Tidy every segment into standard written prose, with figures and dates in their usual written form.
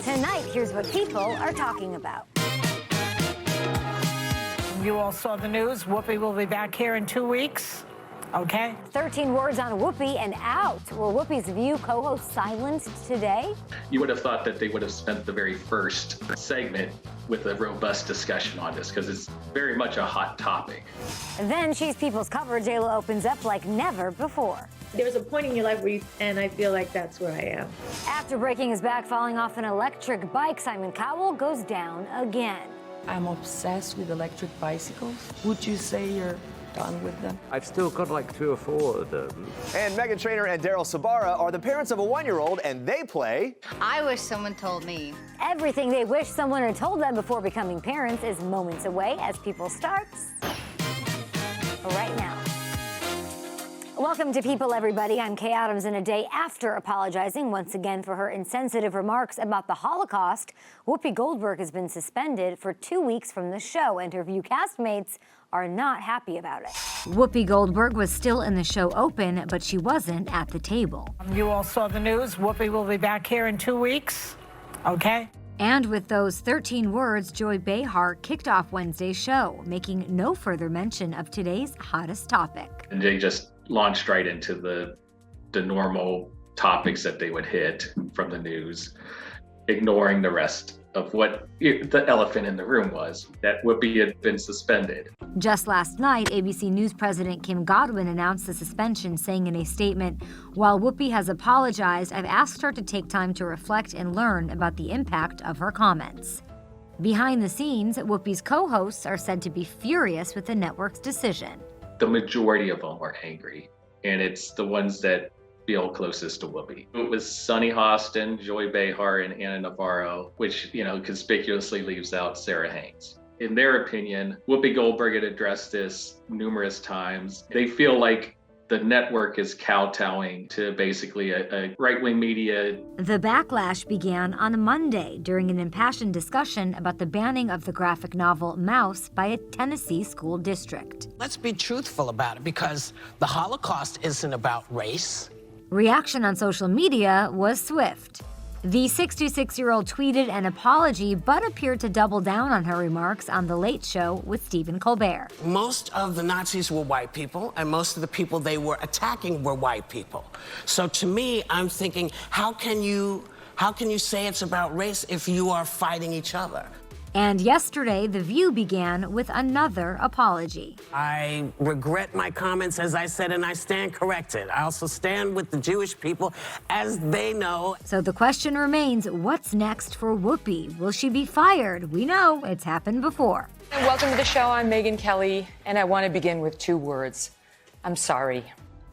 Tonight, here's what people are talking about. You all saw the news. Whoopi will be back here in 2 weeks. Okay. 13 words on Whoopi and out. Were Whoopi's View co-hosts silenced today? You would have thought that they would have spent the very first segment with a robust discussion on this because it's very much a hot topic. And then She's People's cover, J.Lo opens up like never before. There's a point in your life where and I feel like that's where I am. After breaking his back falling off an electric bike, Simon Cowell goes down again. I'm obsessed with electric bicycles. Would you say you're done with them? I've still got like 3 or 4 of them. And Meghan Trainor and Daryl Sabara are the parents of a 1-year-old, and they play... I wish someone told me. Everything they wish someone had told them before becoming parents is moments away as People starts right now. Welcome to People, everybody. I'm Kay Adams, and a day after apologizing once again for her insensitive remarks about the Holocaust, Whoopi Goldberg has been suspended for 2 weeks from the show, and her View castmates are not happy about it. Whoopi Goldberg was still in the show open, but she wasn't at the table. You all saw the news. Whoopi will be back here in 2 weeks. Okay. And with those 13 words, Joy Behar kicked off Wednesday's show, making no further mention of today's hottest topic. And they just launched right into the normal topics that they would hit from the news, ignoring the rest of what the elephant in the room was, that Whoopi had been suspended. Just last night, ABC News President Kim Godwin announced the suspension, saying in a statement, "While Whoopi has apologized, I've asked her to take time to reflect and learn about the impact of her comments." Behind the scenes, Whoopi's co-hosts are said to be furious with the network's decision. The majority of them are angry, and it's the ones that feel closest to Whoopi. It was Sunny Hostin, Joy Behar, and Anna Navarro, which, conspicuously leaves out Sarah Haynes. In their opinion, Whoopi Goldberg had addressed this numerous times. They feel like the network is kowtowing to basically a right-wing media. The backlash began on Monday during an impassioned discussion about the banning of the graphic novel Mouse by a Tennessee school district. Let's be truthful about it, because the Holocaust isn't about race. Reaction on social media was swift. The 66-year-old tweeted an apology, but appeared to double down on her remarks on The Late Show with Stephen Colbert. Most of the Nazis were white people, and most of the people they were attacking were white people. So to me, I'm thinking, how can you say it's about race if you are fighting each other? And yesterday, The View began with another apology. I regret my comments, as I said, and I stand corrected. I also stand with the Jewish people, as they know. So the question remains, what's next for Whoopi? Will she be fired? We know it's happened before. And welcome to the show. I'm Megyn Kelly, and I want to begin with 2 words. I'm sorry.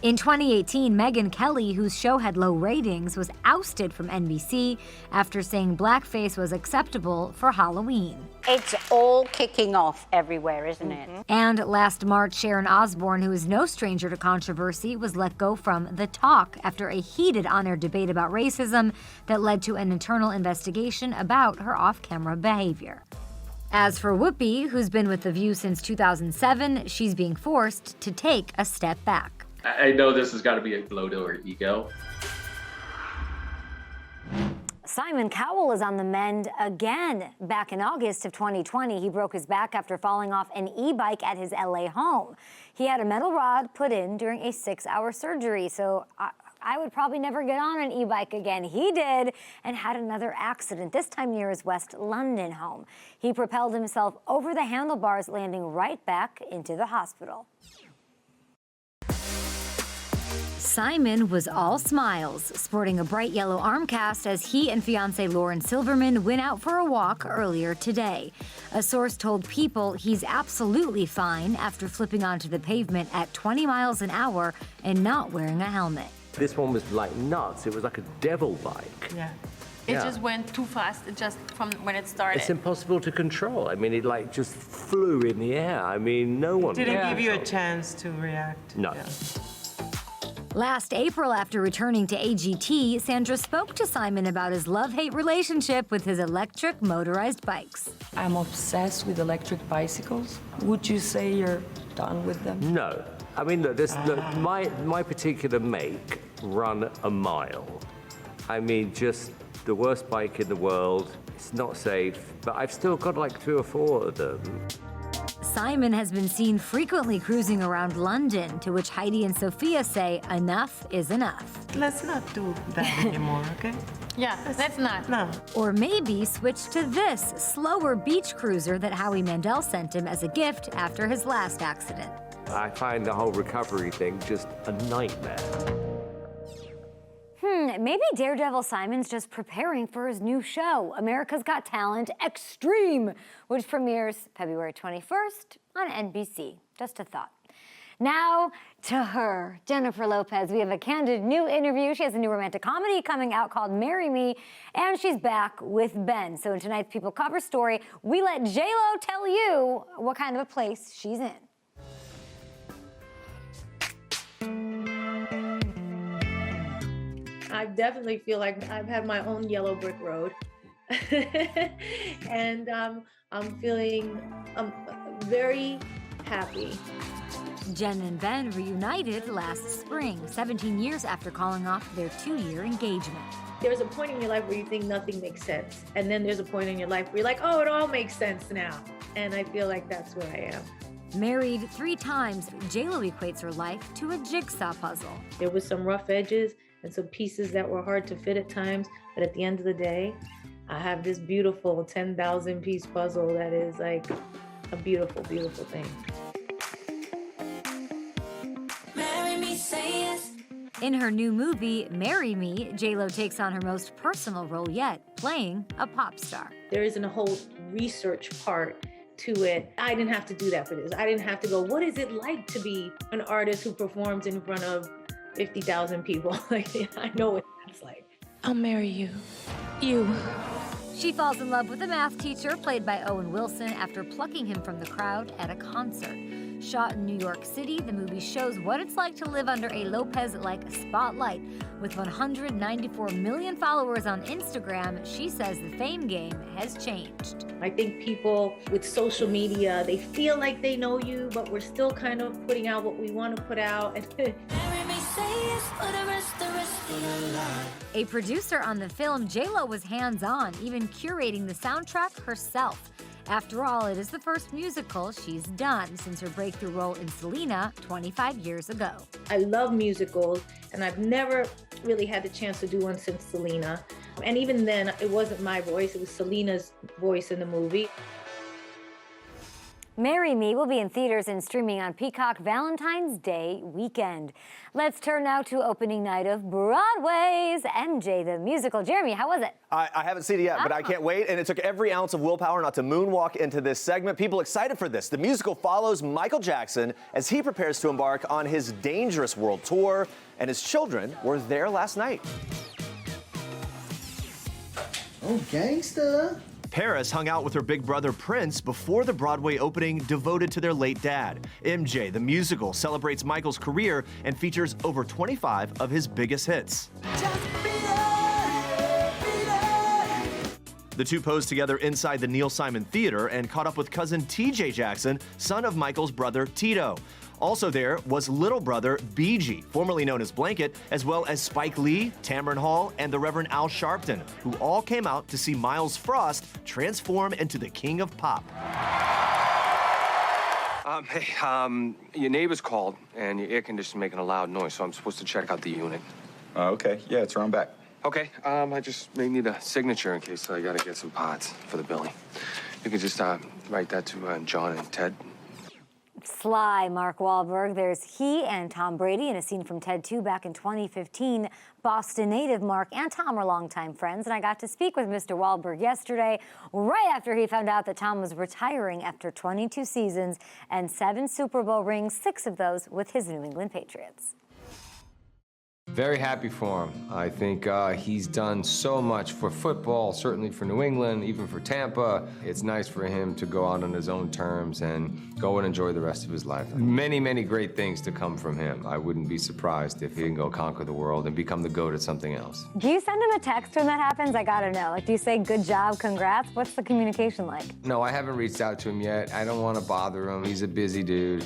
In 2018, Megyn Kelly, whose show had low ratings, was ousted from NBC after saying blackface was acceptable for Halloween. It's all kicking off everywhere, isn't it? And last March, Sharon Osbourne, who is no stranger to controversy, was let go from The Talk after a heated on-air debate about racism that led to an internal investigation about her off-camera behavior. As for Whoopi, who's been with The View since 2007, she's being forced to take a step back. I know this has got to be a blow to her ego. Simon Cowell is on the mend again. Back in August of 2020, he broke his back after falling off an e-bike at his LA home. He had a metal rod put in during a 6-hour surgery, so I would probably never get on an e-bike again. He did, and had another accident, this time near his West London home. He propelled himself over the handlebars, landing right back into the hospital. Simon was all smiles, sporting a bright yellow arm cast as he and fiancée Lauren Silverman went out for a walk earlier today. A source told People he's absolutely fine after flipping onto the pavement at 20 miles an hour and not wearing a helmet. This one was like nuts. It was like a devil bike. Yeah. It just went too fast, just from when it started. It's impossible to control. I mean, it like just flew in the air. I mean, no one... Didn't give you a chance to react. No. Yeah. Last April, after returning to AGT, Sandra spoke to Simon about his love-hate relationship with his electric motorized bikes. I'm obsessed with electric bicycles. Would you say you're done with them? No. I mean, look, my particular make run a mile. I mean, just the worst bike in the world. It's not safe, but I've still got like 3 or 4 of them. Simon has been seen frequently cruising around London, to which Heidi and Sophia say enough is enough. Let's not do that anymore, okay? Yeah, that's not. No. Or maybe switch to this slower beach cruiser that Howie Mandel sent him as a gift after his last accident. I find the whole recovery thing just a nightmare. Maybe Daredevil Simon's just preparing for his new show, America's Got Talent Extreme, which premieres February 21st on NBC. Just a thought. Now to her, Jennifer Lopez. We have a candid new interview. She has a new romantic comedy coming out called Marry Me, and she's back with Ben. So in tonight's People Cover story, we let J-Lo tell you what kind of a place she's in. I definitely feel like I've had my own yellow brick road. And I'm feeling very happy. Jen and Ben reunited last spring, 17 years after calling off their 2-year engagement. There's a point in your life where you think nothing makes sense. And then there's a point in your life where you're like, oh, it all makes sense now. And I feel like that's where I am. Married 3 times, J-Lo equates her life to a jigsaw puzzle. There was some rough edges and some pieces that were hard to fit at times, but at the end of the day, I have this beautiful 10,000 piece puzzle that is like a beautiful, beautiful thing. Marry me, say yes. In her new movie, Marry Me, J-Lo takes on her most personal role yet, playing a pop star. There isn't a whole research part to it. I didn't have to do that for this. I didn't have to go, what is it like to be an artist who performs in front of 50,000 people? Like, I know what that's like. I'll marry you. You. She falls in love with a math teacher played by Owen Wilson after plucking him from the crowd at a concert. Shot in New York City, the movie shows what it's like to live under a Lopez-like spotlight. With 194 million followers on Instagram, she says the fame game has changed. I think people with social media, they feel like they know you, but we're still kind of putting out what we want to put out. A producer on the film, J-Lo was hands-on, even curating the soundtrack herself. After all, it is the first musical she's done since her breakthrough role in Selena 25 years ago. I love musicals, and I've never really had the chance to do one since Selena. And even then, it wasn't my voice, it was Selena's voice in the movie. Marry Me will be in theaters and streaming on Peacock Valentine's Day weekend. Let's turn now to opening night of Broadway's MJ the Musical. Jeremy, how was it? I haven't seen it yet, but I can't wait. And it took every ounce of willpower not to moonwalk into this segment. People excited for this. The musical follows Michael Jackson as he prepares to embark on his dangerous world tour. And his children were there last night. Oh, gangsta. Paris hung out with her big brother Prince before the Broadway opening devoted to their late dad. MJ, the musical, celebrates Michael's career and features over 25 of his biggest hits. The two posed together inside the Neil Simon Theater and caught up with cousin TJ Jackson, son of Michael's brother Tito. Also there was little brother BG, formerly known as Blanket, as well as Spike Lee, Tamron Hall, and the Reverend Al Sharpton, who all came out to see Miles Frost transform into the king of pop. Hey, your neighbor's called, and your air conditioner's making a loud noise, so I'm supposed to check out the unit. Okay. Yeah, it's around back. Okay, I just may need a signature in case I gotta get some parts for the building. You can just write that to John and Ted. Sly Mark Wahlberg. There's he and Tom Brady in a scene from Ted 2 back in 2015. Boston native Mark and Tom are longtime friends, and I got to speak with Mr. Wahlberg yesterday, right after he found out that Tom was retiring after 22 seasons and 7 Super Bowl rings, 6 of those with his New England Patriots. Very happy for him. I think he's done so much for football, certainly for New England, even for Tampa. It's nice for him to go out on his own terms and go and enjoy the rest of his life. Many, many great things to come from him. I wouldn't be surprised if he can go conquer the world and become the GOAT at something else. Do you send him a text when that happens? I gotta know. Like, do you say, good job, congrats? What's the communication like? No, I haven't reached out to him yet. I don't want to bother him. He's a busy dude.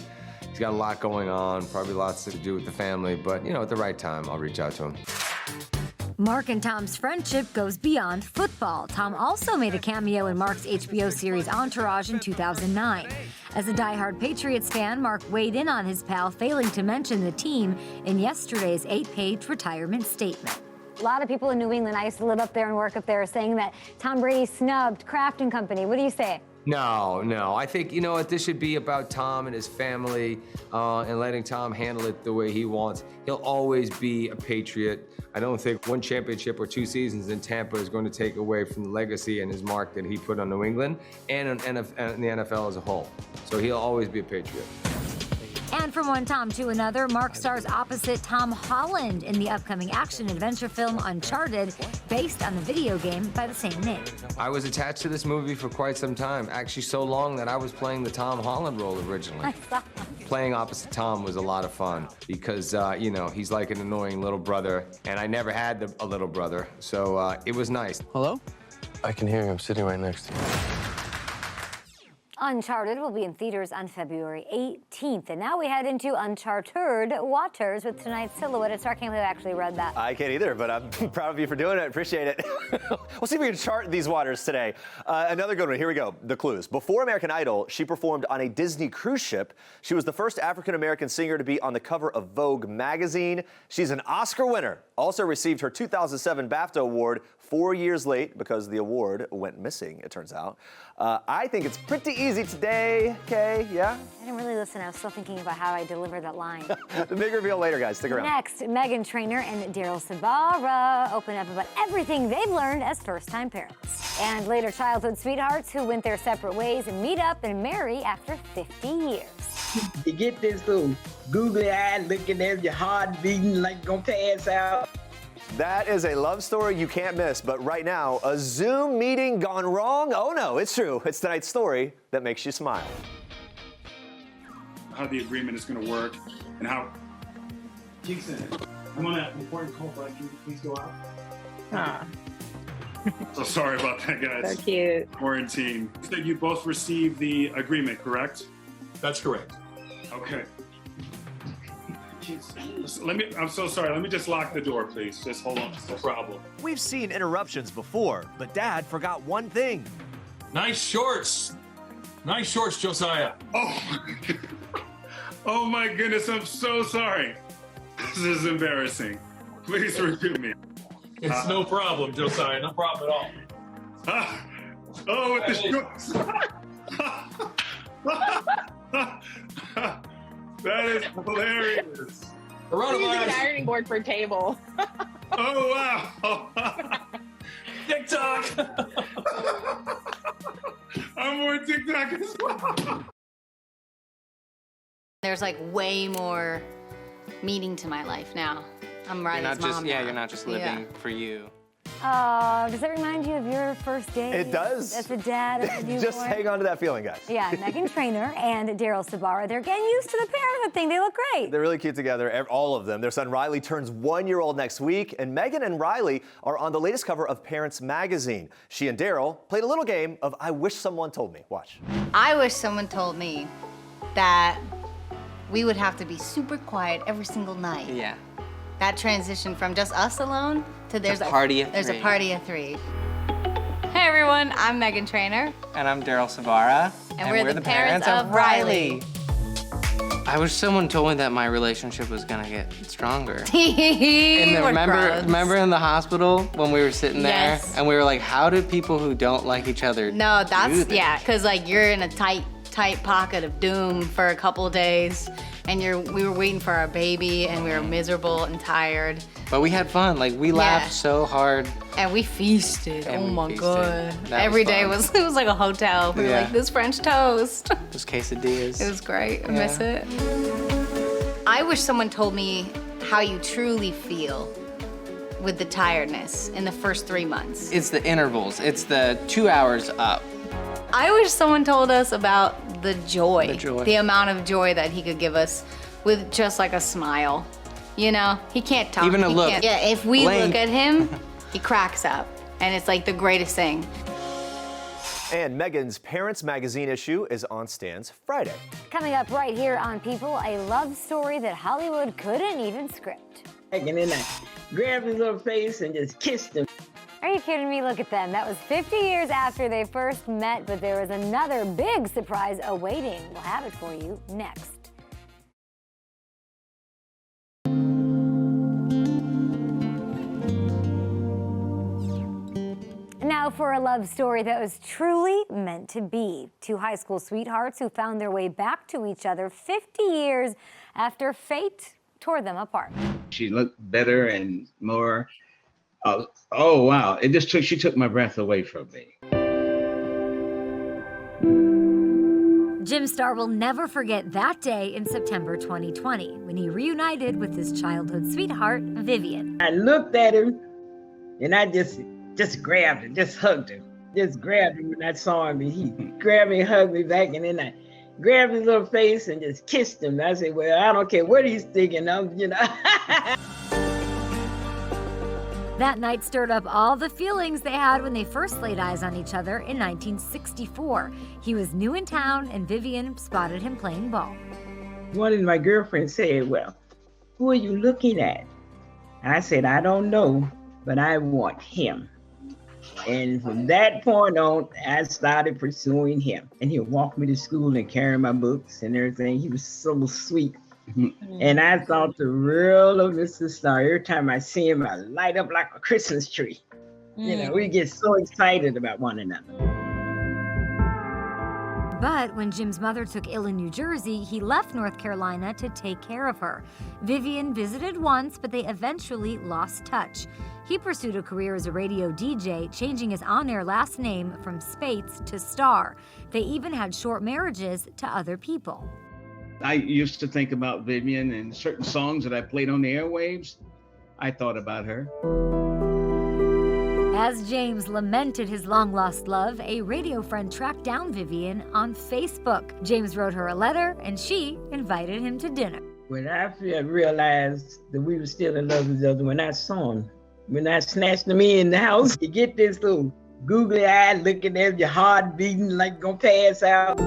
He's got a lot going on, probably lots to do with the family, but, you know, at the right time, I'll reach out to him. Mark and Tom's friendship goes beyond football. Tom also made a cameo in Mark's HBO series Entourage in 2009. As a diehard Patriots fan, Mark weighed in on his pal, failing to mention the team in yesterday's 8-page retirement statement. A lot of people in New England, I used to live up there and work up there, are saying that Tom Brady snubbed Kraft & Company. What do you say? No. I think, you know what, this should be about Tom and his family and letting Tom handle it the way he wants. He'll always be a Patriot. I don't think one championship or 2 seasons in Tampa is going to take away from the legacy and his mark that he put on New England and the NFL as a whole. So he'll always be a Patriot. And from one Tom to another, Mark stars opposite Tom Holland in the upcoming action-adventure film Uncharted, based on the video game by the same name. I was attached to this movie for quite some time, actually so long that I was playing the Tom Holland role originally. Playing opposite Tom was a lot of fun because, you know, he's like an annoying little brother, and I never had a little brother, so it was nice. Hello? I can hear you. I'm sitting right next to you. Uncharted will be in theaters on February 18th. And now we head into uncharted waters with tonight's silhouette. I can't believe I actually read that. I can't either, but I'm proud of you for doing it. Appreciate it. We'll see if we can chart these waters today. Another good one. Here we go. The clues. Before American Idol, she performed on a Disney cruise ship. She was the first African-American singer to be on the cover of Vogue magazine. She's an Oscar winner. Also received her 2007 BAFTA award 4 years late because the award went missing, it turns out. I think it's pretty easy today, Kay, yeah? I didn't really listen. I was still thinking about how I deliver that line. The big reveal later, guys. Stick around. Next, Meghan Trainor and Daryl Sabara open up about everything they've learned as first-time parents. And later, childhood sweethearts who went their separate ways and meet up and marry after 50 years. You get this little googly eye looking at your heart beating like you're gonna pass out. That is a love story you can't miss, but right now, a Zoom meeting gone wrong? Oh no, it's true. It's tonight's story that makes you smile. How the agreement is going to work and how... Jason, I'm on that important call, but can you please go out? So sorry about that, guys. So cute. Quarantine. So you both received the agreement, correct? That's correct. Okay. I'm so sorry. Let me just lock the door, please. Just hold on. No problem. We've seen interruptions before, but Dad forgot one thing. Nice shorts. Nice shorts, Josiah. Oh my goodness, I'm so sorry. This is embarrassing. Please forgive me. It's no problem, Josiah. No problem at all. Oh, with the shorts. That is hilarious. Using an ironing board for a table. Oh, wow. TikTok. I'm more TikTok as well. There's like way more meaning to my life now. I'm Riley's mom now. You're not just living for you. Does that remind you of your first date? It does. As the dad of a newborn? Just hang on to that feeling, guys. Yeah, Meghan Trainor and Daryl Sabara. They're getting used to the parenthood thing. They look great. They're really cute together, all of them. Their son Riley turns 1 year old next week, and Meghan and Riley are on the latest cover of Parents magazine. She and Daryl played a little game of I Wish Someone Told Me. Watch. I wish someone told me that we would have to be super quiet every single night. Yeah. That transition from just us alone to there's a party of there's three. a party of three. Hey everyone, I'm Meghan Trainor. And I'm Daryl Savara. And we're the parents of Riley. I wish someone told me that my relationship was gonna get stronger. We're remember in the hospital when we were sitting there Yes. and we were like, how do people who don't like each other No, do that's, this? yeah, because like you're in a tight pocket of doom for a couple of days and we were waiting for our baby and we were miserable and tired. But we had fun. Like we laughed so hard. And we feasted. And oh we my feasted. God. That Every was day fun. it was like a hotel. We were Yeah. like, this French toast. Those quesadillas. It was great. I Yeah. miss it. I wish someone told me how you truly feel with the tiredness in the first 3 months. It's the intervals. It's the 2 hours up. I wish someone told us about the joy. The joy. The amount of joy that he could give us with just like a smile. You know, he can't talk. Even a He look. can't- Yeah, if we Blink. look at him, he cracks up. And it's like the greatest thing. And Meghan's Parents magazine issue is on stands Friday. Coming up right here on People, a love story that Hollywood couldn't even script. And then I grabbed his little face and just kissed him. Are you kidding me? Look at them. That was 50 years after they first met, but there was another big surprise awaiting. We'll have it for you next. Now for a love story that was truly meant to be. Two high school sweethearts who found their way back to each other 50 years after fate tore them apart. She looked better and more, oh wow, she took my breath away from me. Jim Starr will never forget that day in September 2020 when he reunited with his childhood sweetheart, Vivian. I looked at him and I just grabbed him, just hugged him. Just grabbed him when I saw him, and he grabbed me, hugged me back, and then I grabbed his little face and just kissed him. I said, well, I don't care what he's thinking, That night stirred up all the feelings they had when they first laid eyes on each other in 1964. He was new in town, and Vivian spotted him playing ball. One of my girlfriends said, well, who are you looking at? And I said, I don't know, but I want him. And from that point on, I started pursuing him. And he'll walk me to school and carry my books and everything. He was so sweet. And I thought the real of Mr. Starr. Every time I see him, I light up like a Christmas tree. We get so excited about one another. But when Jim's mother took ill in New Jersey, he left North Carolina to take care of her. Vivian visited once, but they eventually lost touch. He pursued a career as a radio DJ, changing his on-air last name from Spates to Starr. They even had short marriages to other people. I used to think about Vivian and certain songs that I played on the airwaves. I thought about her. As James lamented his long-lost love, a radio friend tracked down Vivian on Facebook. James wrote her a letter, and she invited him to dinner. When I realized that we were still in love with each other, when I saw him, when I snatched him in the house, you get this little googly eye looking at your heart beating like you're gonna pass out.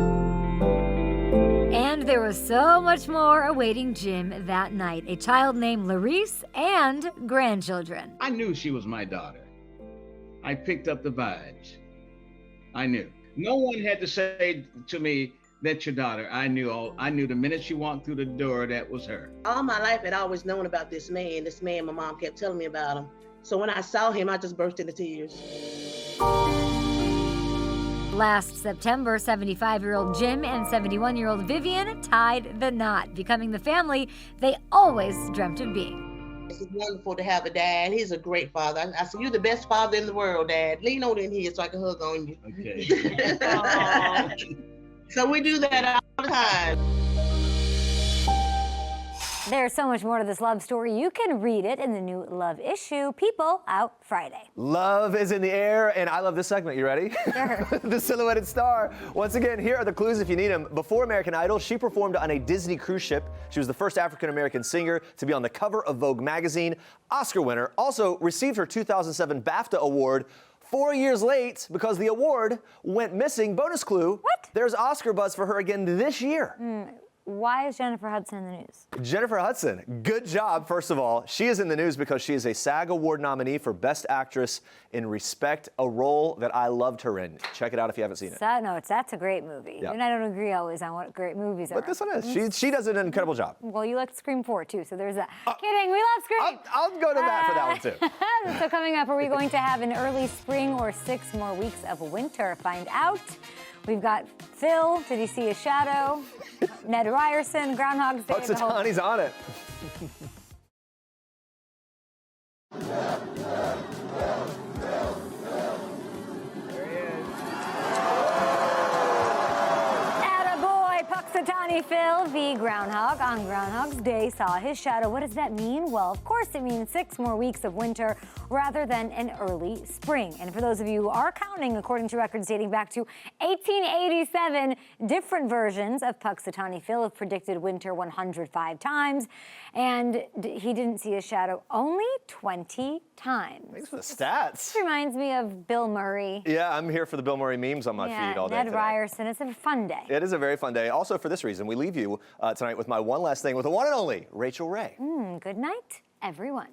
And there was so much more awaiting Jim that night. A child named Larice and grandchildren. I knew she was my daughter. I picked up the vibes. I knew. No one had to say to me, that's your daughter. I knew the minute she walked through the door, that was her. All my life I'd always known about this man. My mom kept telling me about him. So when I saw him, I just burst into tears. Last September, 75-year-old Jim and 71-year-old Vivian tied the knot, becoming the family they always dreamt of being. It's wonderful to have a dad. He's a great father. I said, you're the best father in the world, Dad. Lean on in here so I can hug on you. Okay. So we do that all the time. There's so much more to this love story. You can read it in the new Love issue, People, out Friday. Love is in the air, and I love this segment. You ready? Sure. The Silhouetted Star. Once again, here are the clues if you need them. Before American Idol, she performed on a Disney cruise ship. She was the first African-American singer to be on the cover of Vogue magazine. Oscar winner. Also received her 2007 BAFTA award 4 years late because the award went missing. Bonus clue. What? There's Oscar buzz for her again this year. Why is Jennifer Hudson in the news? Jennifer Hudson, good job, first of all. She is in the news because she is a SAG Award nominee for Best Actress in Respect, a role that I loved her in. Check it out if you haven't seen it. That's a great movie. Yeah. And I don't agree always on what great movies are. But this one is. She does an incredible job. Well, you like Scream 4, too, so there's that. Kidding, we love Scream. I'll go to bat for that one, too. So coming up, are we going to have an early spring or 6 more weeks of winter? Find out. We've got Phil, did he see a shadow? Ned Ryerson, Groundhog's Day. Puxatani's on it. Attaboy, Puxatani Phil, the groundhog on Groundhog's Day saw his shadow. What does that mean? Well, of course it means 6 more weeks of winter rather than an early spring. And for those of you who are counting, according to records dating back to 1887, different versions of Puxatani Phil have predicted winter 105 times, and he didn't see a shadow only 20 times. Thanks for the stats. This reminds me of Bill Murray. Yeah, I'm here for the Bill Murray memes on my feed all day Ned today. Ryerson. It's a fun day. It is a very fun day. Also, for this reason, we leave you tonight with my one last thing with the one and only Rachel Ray. Good night everyone.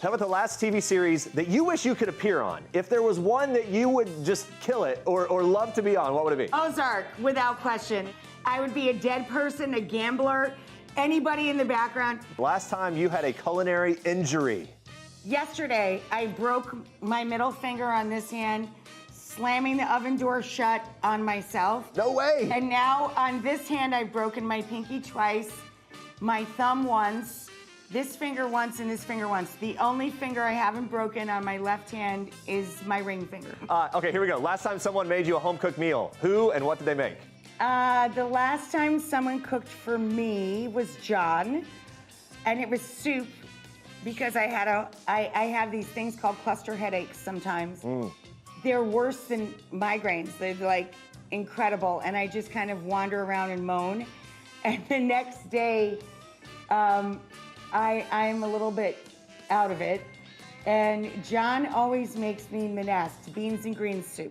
How about the last TV series that you wish you could appear on? If there was one that you would just kill it or love to be on, what would it be? Ozark, without question. I would be a dead person, a gambler, anybody in the background. Last time you had a culinary injury. Yesterday, I broke my middle finger on this hand, slamming the oven door shut on myself. No way! And now on this hand, I've broken my pinky twice, my thumb once, this finger once, and this finger once. The only finger I haven't broken on my left hand is my ring finger. Okay, here we go. Last time someone made you a home-cooked meal, who and what did they make? The last time someone cooked for me was John, and it was soup because I have these things called cluster headaches sometimes. They're worse than migraines. They're like incredible, and I just kind of wander around and moan. And the next day, I'm a little bit out of it. And John always makes me minestrone, beans and greens soup.